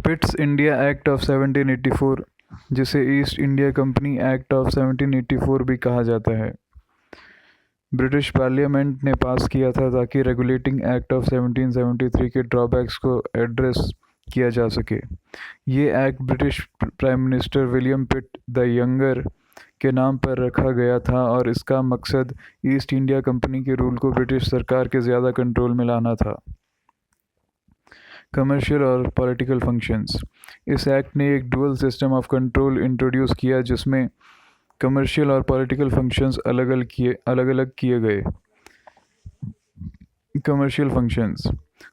Pitt's India act of 1784, जिसे east India company act of 1784 भी कहा जाता है, ब्रिटिश पार्लियामेंट ने पास किया था ताकि रेगुलेटिंग एक्ट ऑफ 1773 के ड्रॉबैक्स को एड्रेस किया जा सके। ये act British prime minister William Pitt the younger के नाम पर रखा गया था और इसका मकसद ईस्ट इंडिया कंपनी के रूल को ब्रिटिश सरकार के ज़्यादा कंट्रोल में लाना था। कमर्शियल और पॉलिटिकल फंक्शंस। इस एक्ट ने एक dual system of control introduce किया जिसमें कमर्शियल और पॉलिटिकल फंक्शंस अलग अलग किए गए। Commercial functions.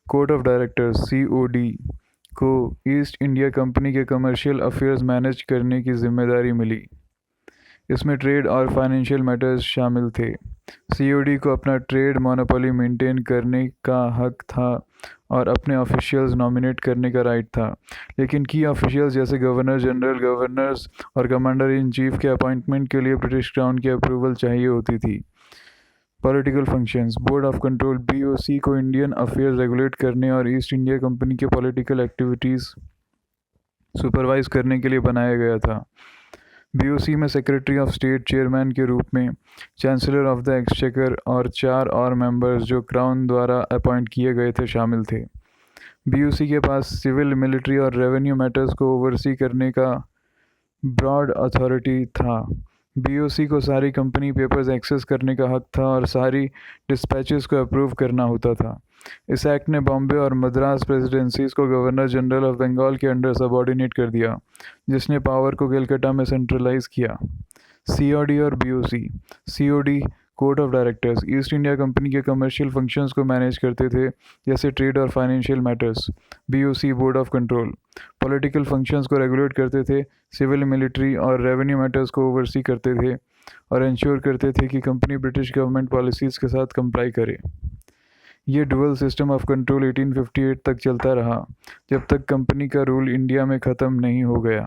Court of directors (COD) को ईस्ट इंडिया कंपनी के कमर्शियल अफेयर्स मैनेज करने की जिम्मेदारी मिली। इसमें ट्रेड और फाइनेंशियल मैटर्स शामिल थे। COD को अपना ट्रेड मोनोपोली मेंटेन करने का हक था और अपने ऑफिशियल्स नॉमिनेट करने का राइट था, लेकिन की ऑफिशियल्स जैसे गवर्नर जनरल, गवर्नर्स और कमांडर इन चीफ के अपॉइंटमेंट के लिए ब्रिटिश क्राउन की अप्रूवल चाहिए होती थी। Political functions. Board of control (BOC) को इंडियन अफेयर्स रेगुलेट करने और ईस्ट इंडिया कंपनी के पॉलिटिकल एक्टिविटीज़ सुपरवाइज करने के लिए बनाया गया था। BOC में सेक्रेटरी ऑफ स्टेट, चेयरमैन के रूप में चांसलर ऑफ द एक्सचेकर और 4 और मेंबर्स जो क्राउन द्वारा अपॉइंट किए गए थे शामिल थे। BOC के पास सिविल, मिलिट्री और रेवेन्यू मैटर्स को ओवरसी करने का ब्रॉड अथॉरिटी था। BOC को सारी कंपनी पेपर्स एक्सेस करने का हक था और सारी डिस्पैचेस को अप्रूव करना होता था। इस एक्ट ने बॉम्बे और मद्रास प्रेसिडेंसीज को गवर्नर जनरल ऑफ बंगाल के अंडर सबऑर्डिनेट कर दिया, जिसने पावर को कलकत्ता में सेंट्रलाइज किया। COD और BOC। COD court of directors east India Company के कमर्शियल फंक्शंस को मैनेज करते थे, जैसे ट्रेड और financial matters. BOC board of control political functions को रेगुलेट करते थे, सिविल, मिलिट्री और रेवेन्यू मैटर्स को ओवरसी करते थे और इंश्योर करते थे कि कंपनी ब्रिटिश गवर्नमेंट पॉलिसीज़ के साथ कंप्लाई करे। ये डुअल सिस्टम ऑफ कंट्रोल 1858 तक चलता रहा, जब तक कंपनी का रूल इंडिया में ख़त्म नहीं हो गया।